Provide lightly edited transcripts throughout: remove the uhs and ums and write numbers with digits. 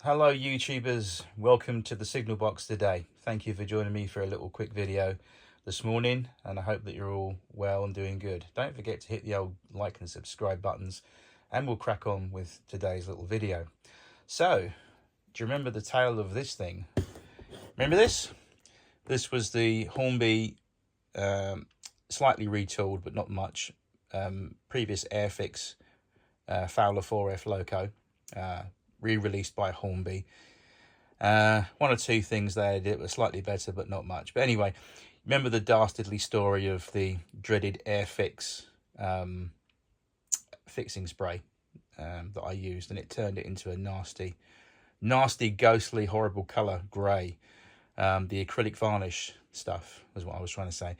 Hello YouTubers, welcome to the signal box today. Thank you for joining me for a little quick video this morning, and I hope that you're all well and doing good. Don't forget to hit the old like and subscribe buttons, and we'll crack on with today's little video. So, do you remember the tale of this thing? Remember this? This was the Hornby, slightly retooled but not much, previous Airfix Fowler 4F Loco, re-released by Hornby. One or two things there that were slightly better, but not much. But anyway, remember the dastardly story of the dreaded Airfix fixing spray that I used, and it turned it into a nasty, ghostly, horrible colour, grey. The acrylic varnish stuff was what I was trying to say.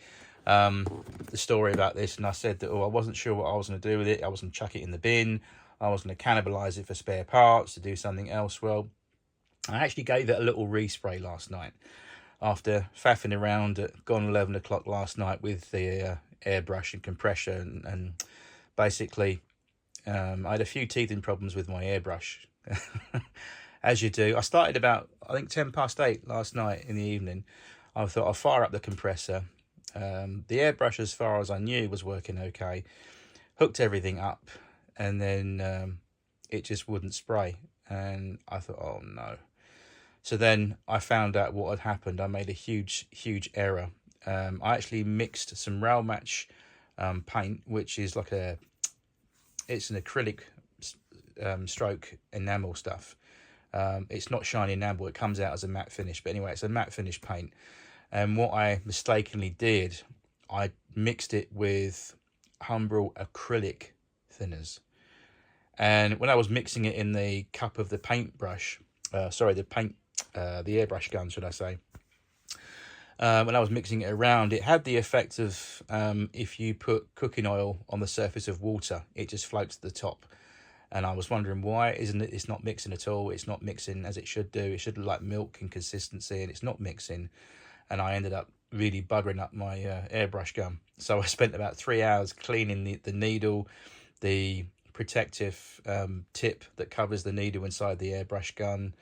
The story about this, and I said that I wasn't sure what I was going to do with it. I was going to chuck it in the bin. I was going to cannibalise it for spare parts to do something else. Well, I actually gave it a little respray last night after faffing around at gone 11 o'clock last night with the airbrush and compression, and basically I had a few teething problems with my airbrush. As you do. I started about, I think, 8:10 last night in the evening. I thought I'll fire up the compressor. The airbrush, as far as I knew, was working okay. Hooked everything up, and then it just wouldn't spray. And I thought, oh no. So then I found out what had happened. I made a huge error. I actually mixed some rail match paint, which is like it's an acrylic stroke enamel stuff. It's not shiny enamel, it comes out as a matte finish, but anyway, it's a matte finish paint. And what I mistakenly did, I mixed it with Humbrol acrylic thinners. And when I was mixing it in the cup of the paintbrush, the airbrush gun, should I say, when I was mixing it around, it had the effect of if you put cooking oil on the surface of water, it just floats to the top. And I was wondering why it's not mixing at all. It's not mixing as it should do. It should look like milk in consistency, and it's not mixing. And I ended up really buggering up my airbrush gun. So I spent about 3 hours cleaning the needle, the protective tip that covers the needle inside the airbrush gun,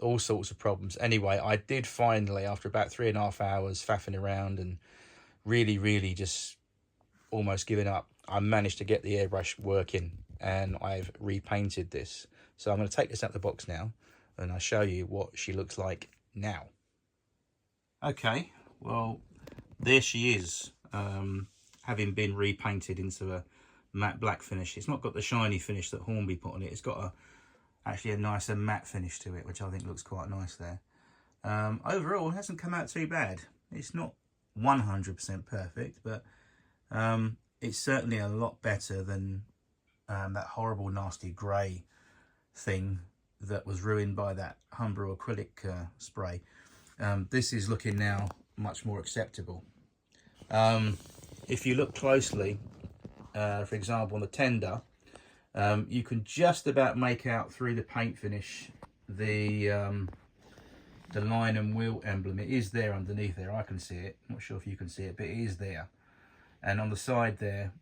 all sorts of problems. Anyway, I did finally, after about 3.5 hours faffing around and really just almost giving up, I managed to get the airbrush working, and I've repainted this. So I'm going to take this out of the box now, and I'll show you what she looks like now. Okay, well, there she is, having been repainted into a matte black finish. It's not got the shiny finish that Hornby put on it. It's got actually a nicer matte finish to it, which I think looks quite nice there. Overall, it hasn't come out too bad. It's not 100% perfect, but it's certainly a lot better than that horrible nasty grey thing that was ruined by that Humbrol acrylic spray. This is looking now much more acceptable. If you look closely, for example on the tender, you can just about make out through the paint finish the line and wheel emblem. It is there underneath there. I can see it. I'm not sure if you can see it, but it is there. And on the side there,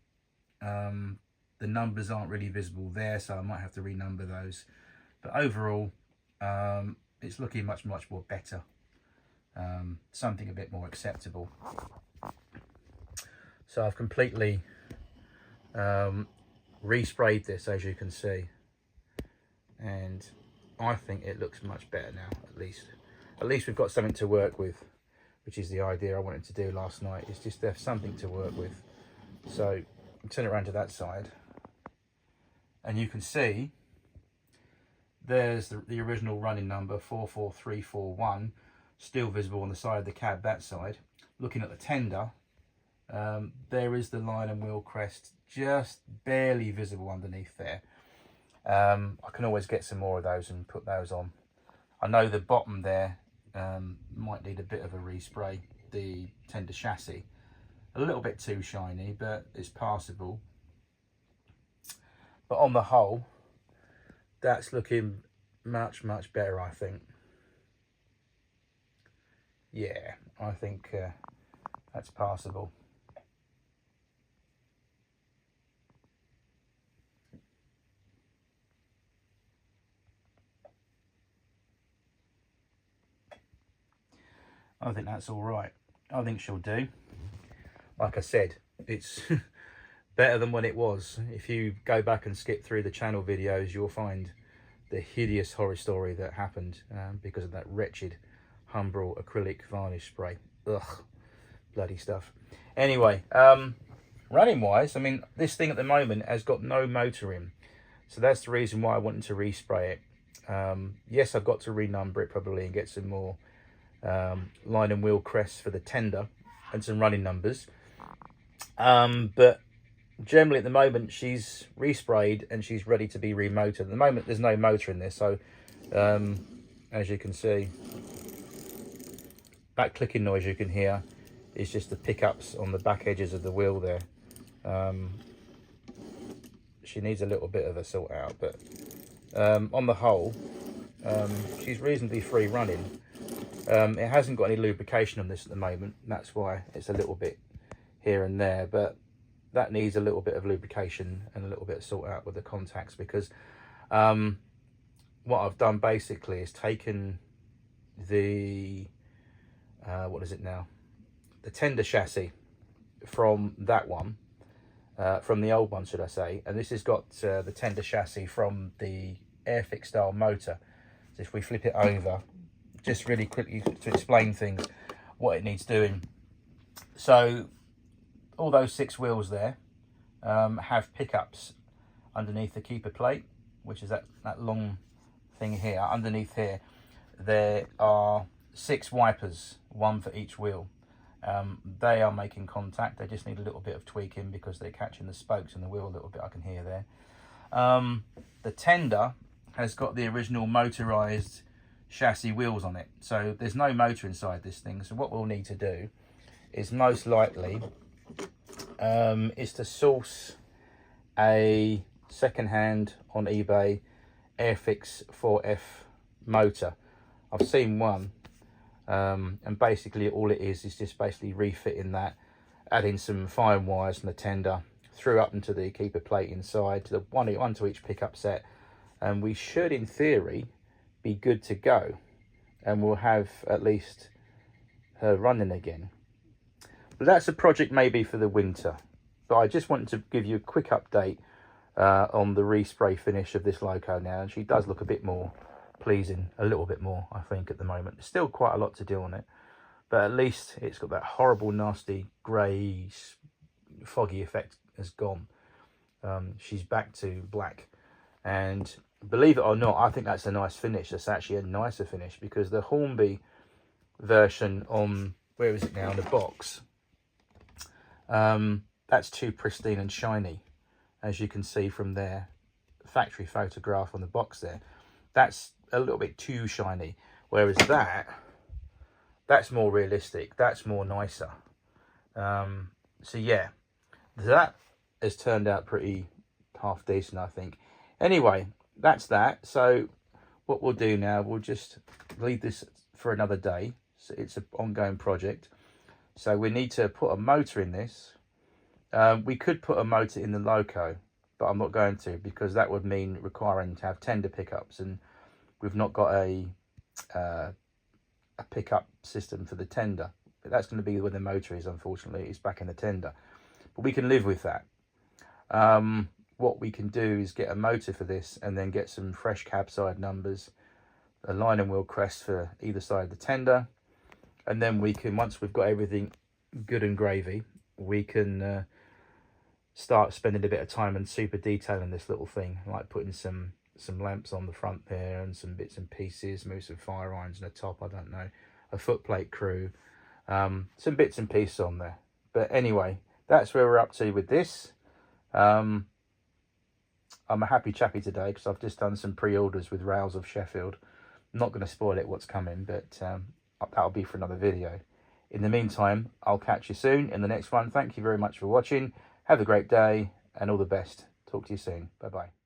the numbers aren't really visible there, so I might have to renumber those. But overall, it's looking much more better. Something a bit more acceptable. So I've completely resprayed this, as you can see, and I think it looks much better now. At least we've got something to work with, which is the idea I wanted to do last night, is just have something to work with. So turn it around to that side, and you can see there's the original running number 44341 still visible on the side of the cab, that side. Looking at the tender, there is the line and wheel crest just barely visible underneath there. I can always get some more of those and put those on. I know the bottom there might need a bit of a respray, the tender chassis. A little bit too shiny, but it's passable. But on the whole, that's looking much better, I think. Yeah, I think that's passable. I think that's all right. I think she'll do. Like I said, it's better than when it was. If you go back and skip through the channel videos, you'll find the hideous horror story that happened because of that wretched Humbrol acrylic varnish spray. Ugh, bloody stuff. Anyway, running wise, I mean, this thing at the moment has got no motor in, so that's the reason why I wanted to respray it. Yes, I've got to renumber it probably and get some more line and wheel crests for the tender and some running numbers, but generally at the moment she's resprayed and she's ready to be remotored. At the moment there's no motor in this, so as you can see, that clicking noise you can hear is just the pickups on the back edges of the wheel there. She needs a little bit of a sort out, but on the whole she's reasonably free running. It hasn't got any lubrication on this at the moment, that's why it's a little bit here and there, but that needs a little bit of lubrication and a little bit of sort out with the contacts, because what I've done basically is taken the what is it now, the tender chassis from that one, from the old one should I say, and this has got the tender chassis from the Airfix style motor. So if we flip it over, just really quickly to explain things, what it needs doing. So all those 6 wheels there have pickups underneath the keeper plate, which is that long thing here. Underneath here there are 6 wipers, 1 for each wheel. They are making contact, they just need a little bit of tweaking because they're catching the spokes in the wheel a little bit, I can hear there. The tender has got the original motorized chassis wheels on it, so there's no motor inside this thing. So what we'll need to do is most likely is to source a second-hand on eBay Airfix 4F motor. I've seen one, and basically all it is just basically refitting that, adding some fine wires from the tender through up into the keeper plate inside, to the one to each pickup set, and we should in theory be good to go, and we'll have at least her running again. But that's a project maybe for the winter, but I just wanted to give you a quick update on the respray finish of this loco now, and she does look a bit more pleasing, a little bit more I think at the moment. There's still quite a lot to do on it, but at least it's got that horrible nasty grey foggy effect has gone. She's back to black, and believe it or not, I think that's a nice finish. That's actually a nicer finish, because the Hornby version on, where is it now, in the box, that's too pristine and shiny, as you can see from their factory photograph on the box there. That's a little bit too shiny, whereas that's more realistic, that's more nicer. So yeah, that has turned out pretty half decent, I think. Anyway, that's that. So what we'll do now, we'll just leave this for another day. So it's an ongoing project, so we need to put a motor in this. We could put a motor in the loco, but I'm not going to, because that would mean requiring to have tender pickups, and we've not got a pickup system for the tender. But that's going to be where the motor is, unfortunately. It's back in the tender, but we can live with that. What we can do is get a motor for this, and then get some fresh cab side numbers, a line and wheel crest for either side of the tender, and then we can, once we've got everything good and gravy, we can start spending a bit of time and super detailing this little thing, like putting some lamps on the front there and some bits and pieces, move some fire irons on the top, I don't know, a footplate crew, some bits and pieces on there. But anyway, that's where we're up to with this. I'm a happy chappy today because I've just done some pre-orders with Rails of Sheffield. I'm not going to spoil it what's coming, but that'll be for another video. In the meantime, I'll catch you soon in the next one. Thank you very much for watching. Have a great day and all the best. Talk to you soon. Bye bye.